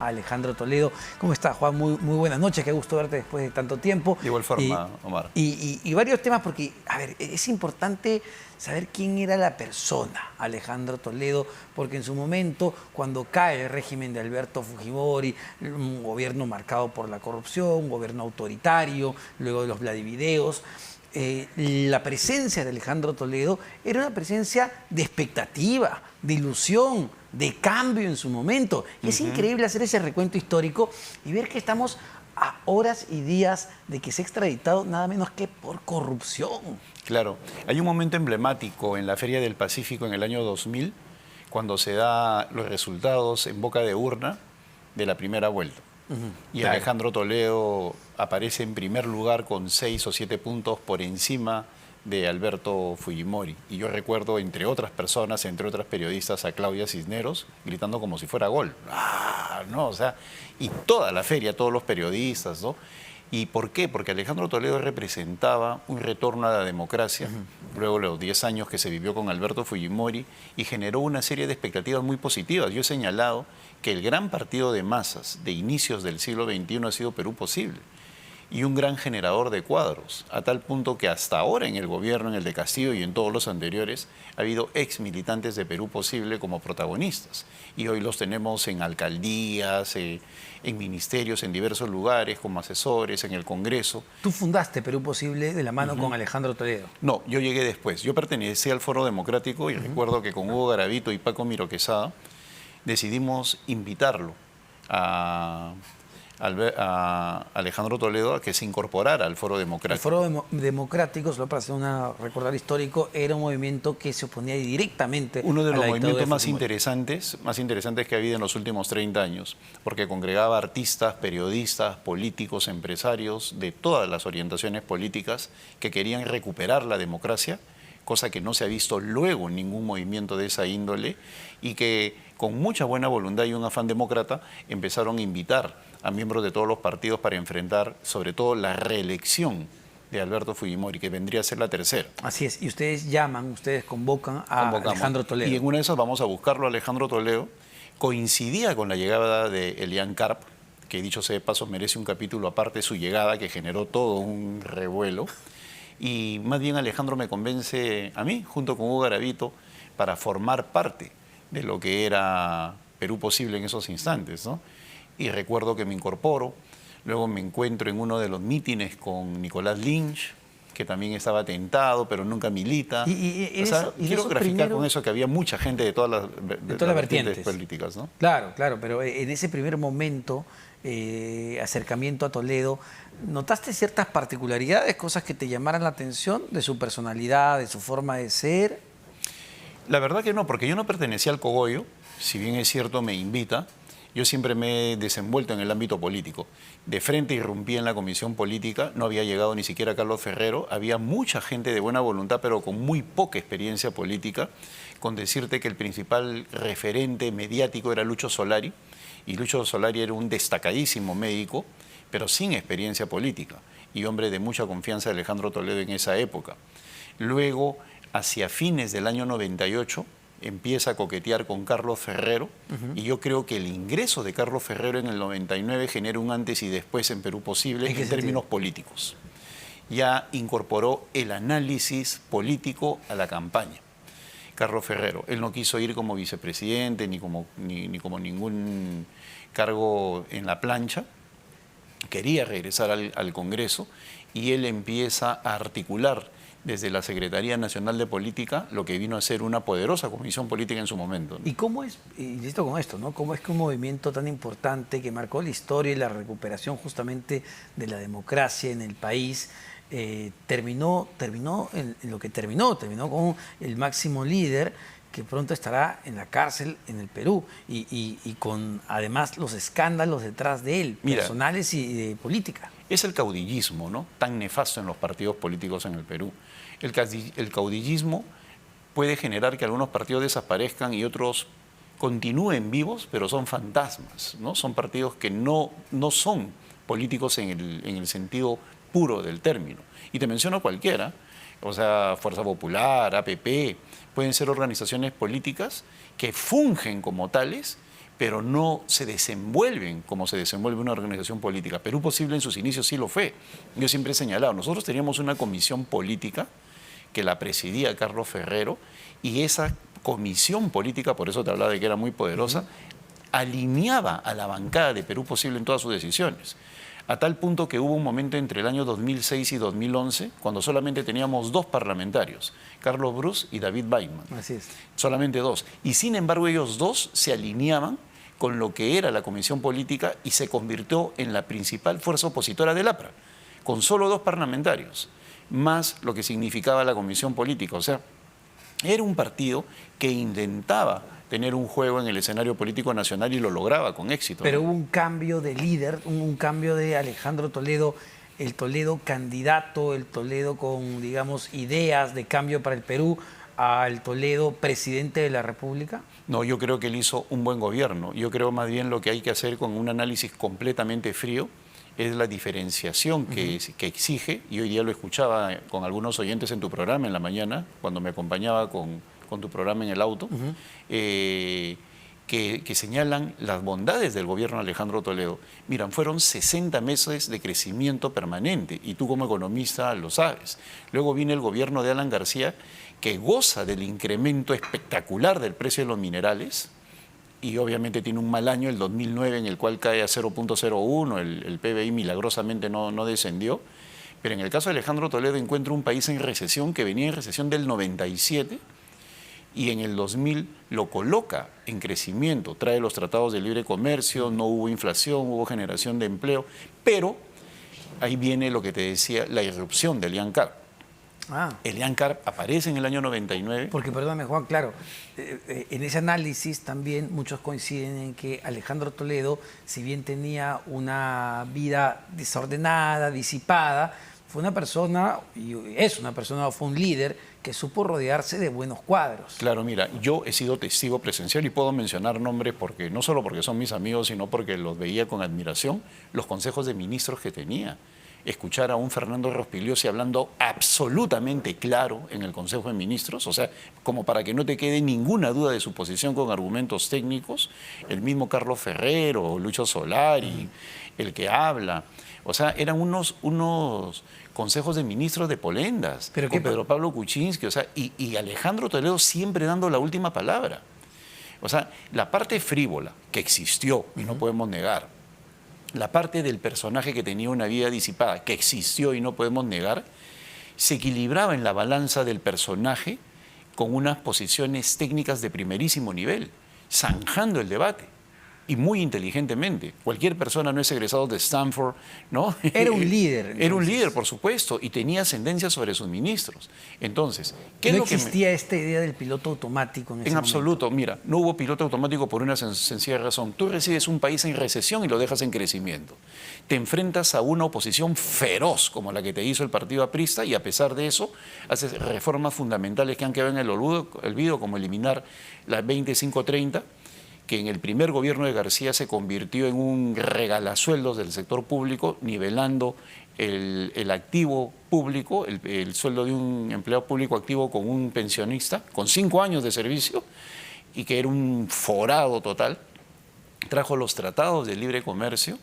Alejandro Toledo. ¿Cómo estás, Juan? Muy buenas noches, qué gusto verte después de tanto tiempo. De igual forma, Omar. Y varios temas porque, a ver, es importante saber quién era la persona, Alejandro Toledo, porque en su momento, cuando cae el régimen de Alberto Fujimori, un gobierno marcado por la corrupción, un gobierno autoritario, luego de los Vladivideos, la presencia de Alejandro Toledo era una presencia de expectativa, de ilusión, de cambio en su momento. Y es increíble hacer ese recuento histórico y ver que estamos a horas y días de que se ha extraditado nada menos que por corrupción. Claro, hay un momento emblemático en la Feria del Pacífico en el año 2000, cuando se da los resultados en boca de urna de la primera vuelta. Y Claro. Alejandro Toledo aparece en primer lugar con 6 o 7 puntos por encima de Alberto Fujimori. Y yo recuerdo, entre otras personas, entre otras periodistas, a Claudia Cisneros gritando como si fuera gol. ¡Ah! ¿No? O sea, y toda la feria, todos los periodistas, ¿no? ¿Y por qué? Porque Alejandro Toledo representaba un retorno a la democracia, luego de los 10 años que se vivió con Alberto Fujimori, y generó una serie de expectativas muy positivas. Yo he señalado que el gran partido de masas de inicios del siglo XXI ha sido Perú Posible, y un gran generador de cuadros, a tal punto que hasta ahora en el gobierno, en el de Castillo y en todos los anteriores, ha habido ex militantes de Perú Posible como protagonistas. Y hoy los tenemos en alcaldías, en ministerios, en diversos lugares, como asesores, en el Congreso. Tú fundaste Perú Posible de la mano con Alejandro Toledo. No, yo llegué después. Yo pertenecía al Foro Democrático y recuerdo que con Hugo Garavito y Paco Miro Quesada decidimos invitarlo a Alejandro Toledo a que se incorporara al Foro Democrático. El Foro Democrático, solo para hacer recordar histórico, era un movimiento que se oponía directamente uno de a los la movimientos dictadura de más interesantes que ha habido en los últimos 30 años, porque congregaba artistas, periodistas, políticos, empresarios de todas las orientaciones políticas que querían recuperar la democracia, cosa que no se ha visto luego en ningún movimiento de esa índole, y que con mucha buena voluntad y un afán demócrata empezaron a invitar a miembros de todos los partidos para enfrentar sobre todo la reelección de Alberto Fujimori, que vendría a ser la tercera. Así es, y ustedes convocan a Alejandro Toledo. Y en una de esas vamos a buscarlo a Alejandro Toledo. Coincidía con la llegada de Elian Karp, que dicho sea de paso merece un capítulo aparte, su llegada, que generó todo un revuelo. Y más bien Alejandro me convence a mí, junto con Hugo Garavito, para formar parte de lo que era Perú Posible en esos instantes, ¿no? Y recuerdo que me incorporo, luego me encuentro en uno de los mítines con Nicolás Lynch, que también estaba tentado, pero nunca milita. Quiero graficar con eso que había mucha gente de todas las vertientes políticas, ¿no? Claro, pero en ese primer momento, acercamiento a Toledo, ¿notaste ciertas particularidades, cosas que te llamaran la atención de su personalidad, de su forma de ser? La verdad que no, porque yo no pertenecía al cogollo, si bien es cierto me invita. Yo siempre me he desenvuelto en el ámbito político. De frente irrumpí en la comisión política, no había llegado ni siquiera Carlos Ferrero, había mucha gente de buena voluntad, pero con muy poca experiencia política, con decirte que el principal referente mediático era Lucho Solari, y Lucho Solari era un destacadísimo médico, pero sin experiencia política, y hombre de mucha confianza de Alejandro Toledo en esa época. Luego, hacia fines del año 98, empieza a coquetear con Carlos Ferrero, y yo creo que el ingreso de Carlos Ferrero en el 99 genera un antes y después en Perú Posible en términos políticos. Ya incorporó el análisis político a la campaña. Carlos Ferrero, él no quiso ir como vicepresidente ni como ningún cargo en la plancha, quería regresar al Congreso, y él empieza a articular desde la Secretaría Nacional de Política lo que vino a ser una poderosa comisión política en su momento, ¿no? ¿Y cómo es, insisto con esto, ¿no? ¿Cómo es que un movimiento tan importante que marcó la historia y la recuperación justamente de la democracia en el país terminó en lo que terminó con el máximo líder que pronto estará en la cárcel en el Perú y con además los escándalos detrás de él, personales y de política? Es el caudillismo, ¿no?, tan nefasto en los partidos políticos en el Perú. El caudillismo puede generar que algunos partidos desaparezcan y otros continúen vivos, pero son fantasmas, ¿no? Son partidos que no son políticos en el sentido puro del término. Y te menciono cualquiera, o sea, Fuerza Popular, APP, pueden ser organizaciones políticas que fungen como tales, pero no se desenvuelven como se desenvuelve una organización política. Perú Posible en sus inicios sí lo fue. Yo siempre he señalado, nosotros teníamos una comisión política que la presidía Carlos Ferrero, y esa comisión política, por eso te hablaba de que era muy poderosa, alineaba a la bancada de Perú Posible en todas sus decisiones. A tal punto que hubo un momento entre el año 2006 y 2011, cuando solamente teníamos 2 parlamentarios, Carlos Brus y David Weinman. Así es. Solamente 2. Y sin embargo ellos 2 se alineaban con lo que era la comisión política y se convirtió en la principal fuerza opositora del APRA, con solo 2 parlamentarios, más lo que significaba la comisión política. O sea, era un partido que intentaba tener un juego en el escenario político nacional y lo lograba con éxito. Pero ¿no? hubo un cambio de líder, un cambio de Alejandro Toledo, el Toledo candidato, el Toledo con, digamos, ideas de cambio para el Perú, al Toledo presidente de la República. No, yo creo que él hizo un buen gobierno. Yo creo más bien lo que hay que hacer con un análisis completamente frío es la diferenciación que exige, y hoy día lo escuchaba con algunos oyentes en tu programa en la mañana, cuando me acompañaba con tu programa en el auto, que señalan las bondades del gobierno de Alejandro Toledo. Miran, fueron 60 meses de crecimiento permanente, y tú como economista lo sabes. Luego viene el gobierno de Alan García, que goza del incremento espectacular del precio de los minerales, y obviamente tiene un mal año, el 2009, en el cual cae a 0.01, el PBI milagrosamente no descendió. Pero en el caso de Alejandro Toledo encuentra un país en recesión que venía en recesión del 97, y en el 2000 lo coloca en crecimiento, trae los tratados de libre comercio, no hubo inflación, hubo generación de empleo, pero ahí viene lo que te decía, la irrupción de Elian Carp. Elian Carp aparece en el año 99. Porque, perdóname Juan, claro, en ese análisis también muchos coinciden en que Alejandro Toledo, si bien tenía una vida desordenada, disipada, fue una persona, y es una persona, fue un líder que supo rodearse de buenos cuadros. Claro, mira, yo he sido testigo presencial y puedo mencionar nombres porque no solo porque son mis amigos, sino porque los veía con admiración, los consejos de ministros que tenía. Escuchar a un Fernando Rospigliosi hablando absolutamente claro en el Consejo de Ministros, o sea, como para que no te quede ninguna duda de su posición con argumentos técnicos, el mismo Carlos Ferrero, Lucho Solari, el que habla, o sea, eran unos consejos de ministros de polendas, ¿Pero con Pedro Pablo Kuczynski, o sea, y Alejandro Toledo siempre dando la última palabra. O sea, la parte frívola que existió, y no podemos negar, la parte del personaje que tenía una vida disipada, que existió y no podemos negar, se equilibraba en la balanza del personaje con unas posiciones técnicas de primerísimo nivel, zanjando el debate. Y muy inteligentemente. Cualquier persona no es egresado de Stanford, ¿no? Era un líder. Entonces. Era un líder, por supuesto, y tenía ascendencia sobre sus ministros. Entonces, ¿qué es no lo que existía esta idea del piloto automático en ese En momento. absoluto. Mira, no hubo piloto automático por una sencilla razón. Tú recibes un país en recesión y lo dejas en crecimiento. Te enfrentas a una oposición feroz como la que te hizo el partido aprista, y a pesar de eso haces reformas fundamentales que han quedado en el olvido, como eliminar la 2530, que en el primer gobierno de García se convirtió en un regalasueldos del sector público, nivelando el activo público, el sueldo de un empleado público activo con un pensionista, con 5 años de servicio, y que era un forado total. Trajo los tratados de libre comercio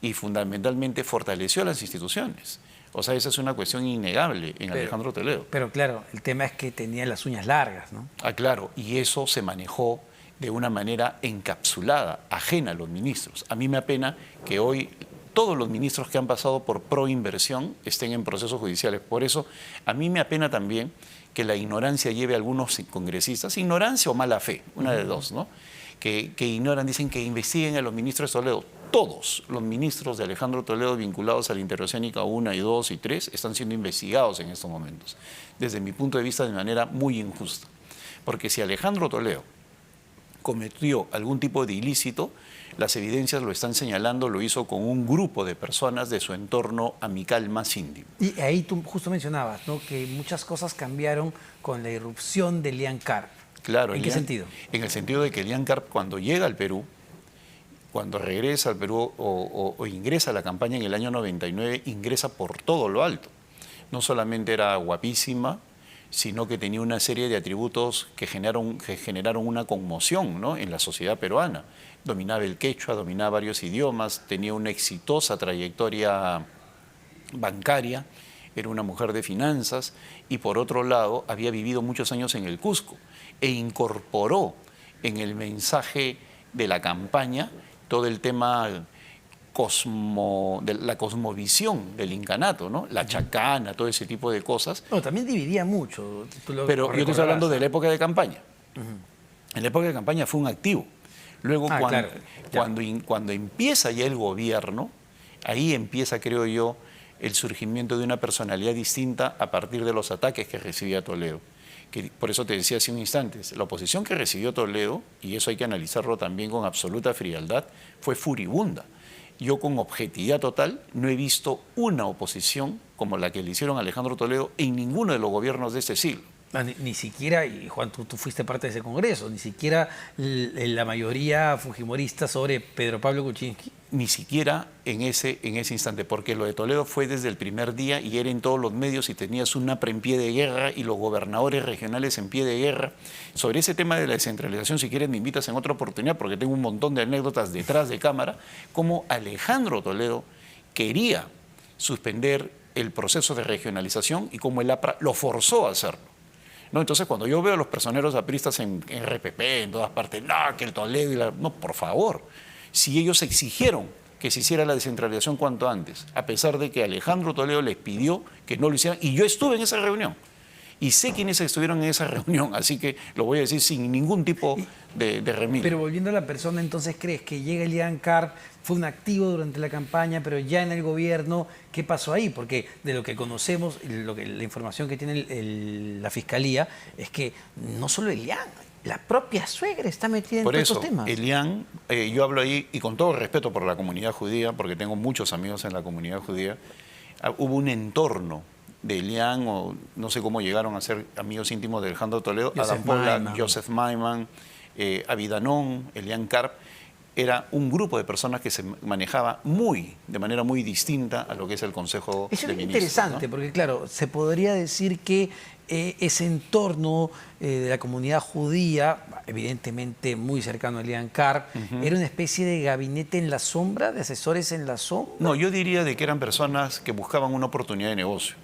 y fundamentalmente fortaleció las instituciones. O sea, esa es una cuestión innegable en Alejandro Toledo. Pero claro, el tema es que tenía las uñas largas, ¿no? Ah, claro, y eso se manejó de una manera encapsulada, ajena a los ministros. A mí me apena que hoy todos los ministros que han pasado por proinversión estén en procesos judiciales. Por eso, a mí me apena también que la ignorancia lleve a algunos congresistas, ignorancia o mala fe, una de dos, ¿no? Que ignoran, dicen que investiguen a los ministros de Toledo. Todos los ministros de Alejandro Toledo vinculados a la Interoceánica 1 y 2 y 3 están siendo investigados en estos momentos, desde mi punto de vista de manera muy injusta. Porque si Alejandro Toledo cometió algún tipo de ilícito, las evidencias lo están señalando, lo hizo con un grupo de personas de su entorno amical más íntimo. Y ahí tú justo mencionabas, ¿no?, que muchas cosas cambiaron con la irrupción de Elian Carp. Claro. ¿En qué sentido? En el sentido de que Elian Carp, cuando llega al Perú, cuando regresa al Perú o ingresa a la campaña en el año 99, ingresa por todo lo alto. No solamente era guapísima, sino que tenía una serie de atributos que generaron una conmoción, ¿no?, en la sociedad peruana. Dominaba el quechua, dominaba varios idiomas, tenía una exitosa trayectoria bancaria, era una mujer de finanzas y, por otro lado, había vivido muchos años en el Cusco e incorporó en el mensaje de la campaña todo el tema de la cosmovisión del incanato, ¿no? La chacana, todo ese tipo de cosas. No, también dividía mucho. Pero yo estoy hablando de la época de campaña. En la época de campaña fue un activo. Luego, claro, cuando empieza ya el gobierno, ahí empieza, creo yo, el surgimiento de una personalidad distinta a partir de los ataques que recibía Toledo. Por eso te decía hace un instante, la oposición que recibió Toledo, y eso hay que analizarlo también con absoluta frialdad, fue furibunda. Yo, con objetividad total, no he visto una oposición como la que le hicieron a Alejandro Toledo en ninguno de los gobiernos de este siglo. Ni siquiera, y Juan, tú fuiste parte de ese congreso, ni siquiera la mayoría fujimorista sobre Pedro Pablo Kuczynski. Ni siquiera en ese instante, porque lo de Toledo fue desde el primer día y era en todos los medios y tenías un APRA en pie de guerra y los gobernadores regionales en pie de guerra. Sobre ese tema de la descentralización, si quieres me invitas en otra oportunidad, porque tengo un montón de anécdotas detrás de cámara, cómo Alejandro Toledo quería suspender el proceso de regionalización y cómo el APRA lo forzó a hacerlo. ¿No? Entonces, cuando yo veo a los personeros apristas en RPP, en todas partes, no, que el Toledo y la... No, por favor, si ellos exigieron que se hiciera la descentralización cuanto antes, a pesar de que Alejandro Toledo les pidió que no lo hicieran, y yo estuve en esa reunión, y sé quiénes estuvieron en esa reunión, así que lo voy a decir sin ningún tipo de remedio. Pero volviendo a la persona, entonces, ¿crees que llega Elian Carr, fue un activo durante la campaña, pero ya en el gobierno, qué pasó ahí? Porque de lo que conocemos, la información que tiene la Fiscalía, es que no solo Elian, la propia suegra está metida en todos estos temas. Por eso, Elian, yo hablo ahí, y con todo respeto por la comunidad judía, porque tengo muchos amigos en la comunidad judía, hubo un entorno de Elian, o no sé cómo llegaron a ser amigos íntimos de Alejandro Toledo, Adam Pollack, Joseph Maiman, Avidanón, Elian Carr. Era un grupo de personas que se manejaba de manera muy distinta a lo que es el Consejo de Ministros. Eso es interesante, ¿no? Porque claro, se podría decir que ese entorno de la comunidad judía, evidentemente muy cercano a Elian Carr, era una especie de gabinete en la sombra, de asesores en la sombra. No, yo diría de que eran personas que buscaban una oportunidad de negocio.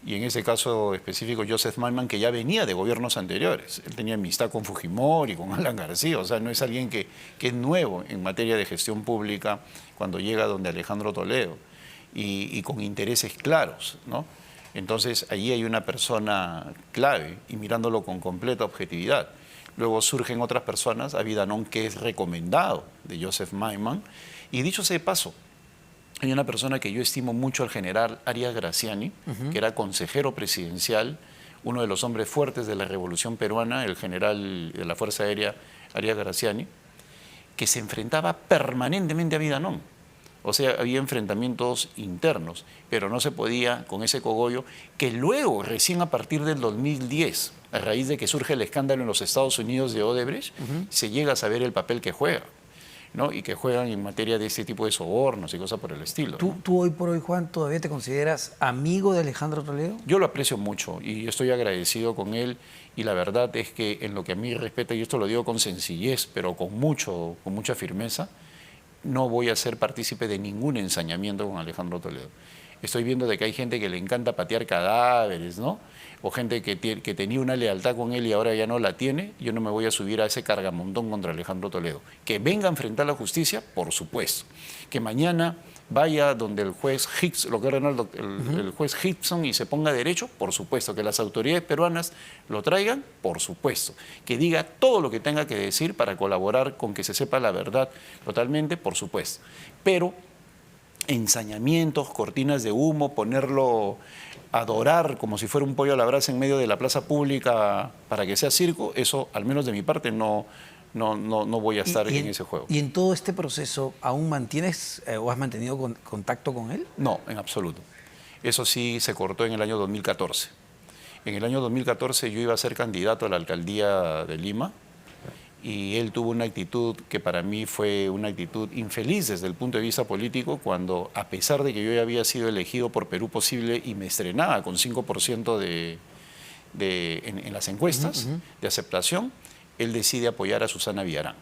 Y en ese caso específico, Joseph Maiman, que ya venía de gobiernos anteriores. Él tenía amistad con Fujimori, con Alan García, o sea, no es alguien que es nuevo en materia de gestión pública cuando llega donde Alejandro Toledo, y con intereses claros, ¿no? Entonces, allí hay una persona clave, y mirándolo con completa objetividad. Luego surgen otras personas, Avidanón, que es recomendado de Joseph Maiman, y dicho sea de paso, hay una persona que yo estimo mucho, al general Arias Graziani, que era consejero presidencial, uno de los hombres fuertes de la Revolución Peruana, el general de la Fuerza Aérea Arias Graziani, que se enfrentaba permanentemente a Avidanón. O sea, había enfrentamientos internos, pero no se podía con ese cogollo, que luego, recién a partir del 2010, a raíz de que surge el escándalo en los Estados Unidos de Odebrecht, se llega a saber el papel que juega, ¿no? Y que juegan en materia de este tipo de sobornos y cosas por el estilo. ¿Tú hoy por hoy, Juan, todavía te consideras amigo de Alejandro Toledo? Yo lo aprecio mucho y estoy agradecido con él, y la verdad es que en lo que a mí respecta, y esto lo digo con sencillez, pero con mucha firmeza, no voy a ser partícipe de ningún ensañamiento con Alejandro Toledo. Estoy viendo de que hay gente que le encanta patear cadáveres, ¿no? O gente que tenía una lealtad con él y ahora ya no la tiene. Yo no me voy a subir a ese cargamontón contra Alejandro Toledo. Que venga a enfrentar la justicia, por supuesto. Que mañana vaya donde el juez Higson, lo que era el juez Higson, y se ponga derecho, por supuesto. Que las autoridades peruanas lo traigan, por supuesto. Que diga todo lo que tenga que decir para colaborar con que se sepa la verdad totalmente, por supuesto. Pero ensañamientos, cortinas de humo, ponerlo a adorar como si fuera un pollo a la brasa en medio de la plaza pública para que sea circo, eso, al menos de mi parte, no voy a estar en ese juego. ¿Y en todo este proceso aún mantienes o has mantenido contacto con él? No, en absoluto. Eso sí se cortó en el año 2014. En el año 2014 yo iba a ser candidato a la alcaldía de Lima, y él tuvo una actitud que para mí fue una actitud infeliz desde el punto de vista político, cuando, a pesar de que yo ya había sido elegido por Perú Posible y me estrenaba con 5% en las encuestas de aceptación, él decide apoyar a Susana Villarán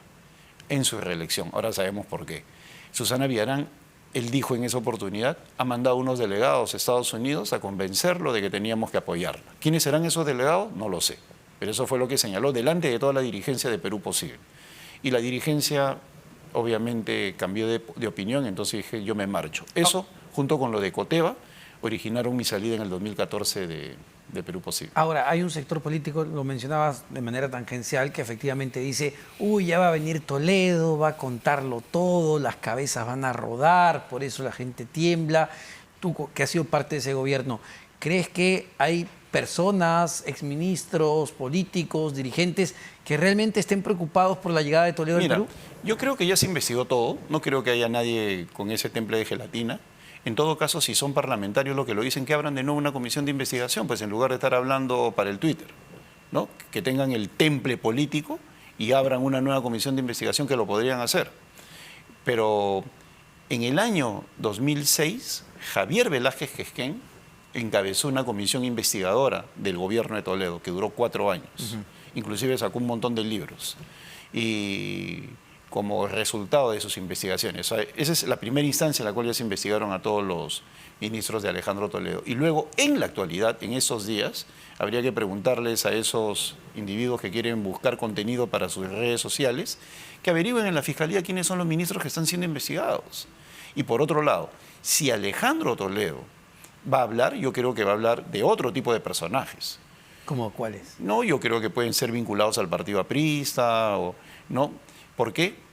en su reelección. Ahora sabemos por qué. Susana Villarán, él dijo en esa oportunidad, ha mandado unos delegados a Estados Unidos a convencerlo de que teníamos que apoyarla. ¿Quiénes serán esos delegados? No lo sé. Pero eso fue lo que señaló delante de toda la dirigencia de Perú Posible. Y la dirigencia obviamente cambió de opinión, entonces dije, yo me marcho. Eso, junto con lo de Coteva, originaron mi salida en el 2014 de Perú Posible. Ahora, hay un sector político, lo mencionabas de manera tangencial, que efectivamente dice, uy, ya va a venir Toledo, va a contarlo todo, las cabezas van a rodar, por eso la gente tiembla. Tú, que has sido parte de ese gobierno, ¿crees que hay personas, exministros, políticos, dirigentes, que realmente estén preocupados por la llegada de Toledo al Perú? Yo creo que ya se investigó todo, no creo que haya nadie con ese temple de gelatina. En todo caso, si son parlamentarios los que lo dicen, que abran de nuevo una comisión de investigación, pues en lugar de estar hablando para el Twitter, ¿no? Que tengan el temple político y abran una nueva comisión de investigación, que lo podrían hacer. Pero en el año 2006, Javier Velázquez Quesquén encabezó una comisión investigadora del gobierno de Toledo, que duró 4 años. Inclusive sacó un montón de libros. Y como resultado de sus investigaciones. O sea, esa es la primera instancia en la cual ya se investigaron a todos los ministros de Alejandro Toledo. Y luego, en la actualidad, en esos días, habría que preguntarles a esos individuos que quieren buscar contenido para sus redes sociales, que averigüen en la Fiscalía quiénes son los ministros que están siendo investigados. Y por otro lado, si Alejandro Toledo va a hablar, yo creo que va a hablar de otro tipo de personajes. ¿Cómo cuáles? No, yo creo que pueden ser vinculados al partido aprista, o no. ¿Por qué?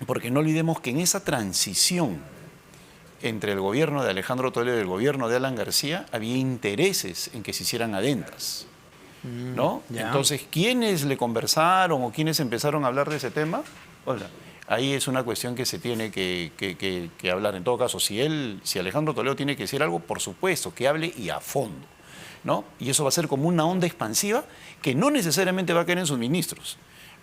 Porque no olvidemos que en esa transición entre el gobierno de Alejandro Toledo y el gobierno de Alan García había intereses en que se hicieran adendas, ¿no? Entonces, ¿quiénes le conversaron o quiénes empezaron a hablar de ese tema? Hola, ahí es una cuestión que se tiene que hablar. En todo caso, si Alejandro Toledo tiene que decir algo, por supuesto, que hable y a fondo, ¿no? Y eso va a ser como una onda expansiva que no necesariamente va a caer en sus ministros.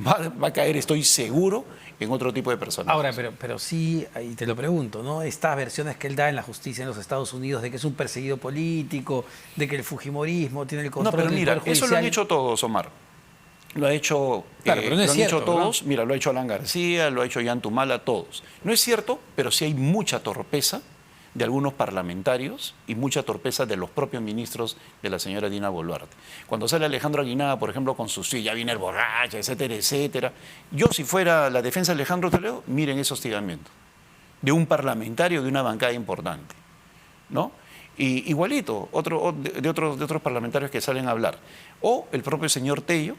Va a caer, estoy seguro, en otro tipo de personas. Ahora, pero sí, ahí te lo pregunto, ¿no? Estas versiones que él da en la justicia en los Estados Unidos de que es un perseguido político, de que el fujimorismo tiene el control del poder judicial. Eso lo han hecho todos, Omar. Lo ha hecho, claro, pero no es cierto, hecho todos. ¿no? Mira, lo ha hecho Alan García, lo ha hecho Yantumala, todos. No es cierto, pero sí hay mucha torpeza de algunos parlamentarios y mucha torpeza de los propios ministros de la señora Dina Boluarte. Cuando sale Alejandro Aguinaga, por ejemplo, con su sí, ya viene el borracho, etcétera, etcétera. Yo, si fuera la defensa de Alejandro Toledo, miren ese hostigamiento de un parlamentario de una bancada importante, ¿no? Y igualito, de otros parlamentarios que salen a hablar. O el propio señor Tello,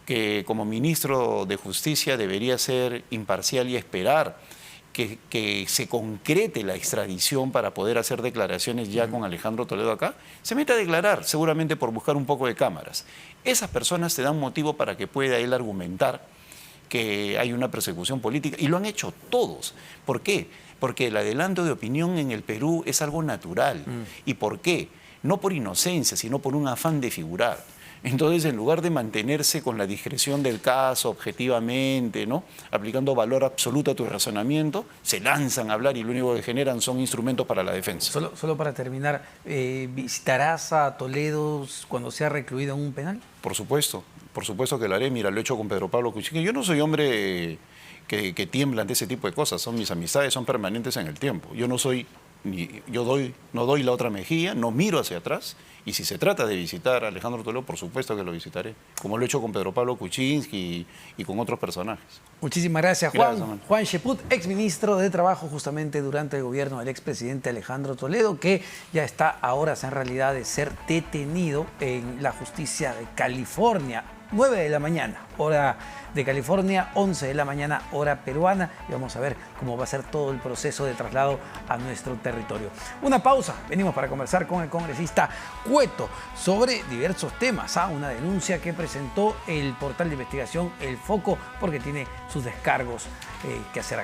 que como ministro de Justicia debería ser imparcial y esperar que se concrete la extradición para poder hacer declaraciones ya con Alejandro Toledo acá, se mete a declarar, seguramente por buscar un poco de cámaras. Esas personas te dan motivo para que pueda él argumentar que hay una persecución política, y lo han hecho todos. ¿Por qué? Porque el adelanto de opinión en el Perú es algo natural. ¿Y por qué? No por inocencia, sino por un afán de figurar. Entonces, en lugar de mantenerse con la discreción del caso, objetivamente, ¿no?, aplicando valor absoluto a tu razonamiento, se lanzan a hablar y lo único que generan son instrumentos para la defensa. Solo para terminar, ¿visitarás a Toledo cuando sea recluido en un penal? Por supuesto que lo haré. Mira, lo he hecho con Pedro Pablo Kuczynski. Yo no soy hombre que tiembla ante ese tipo de cosas. Son mis amistades, son permanentes en el tiempo. Yo no soy... no doy la otra mejilla, no miro hacia atrás, y si se trata de visitar a Alejandro Toledo, por supuesto que lo visitaré, como lo he hecho con Pedro Pablo Kuczynski y con otros personajes. Muchísimas gracias, Juan. Juan Cheput, exministro de Trabajo justamente durante el gobierno del expresidente Alejandro Toledo, que ya está a horas en realidad de ser detenido en la justicia de California. 9 de la mañana, hora de California, 11 de la mañana, hora peruana, y vamos a ver cómo va a ser todo el proceso de traslado a nuestro territorio. Una pausa, venimos para conversar con el congresista Cueto sobre diversos temas, una denuncia que presentó el portal de investigación El Foco porque tiene sus descargos que hacer acá.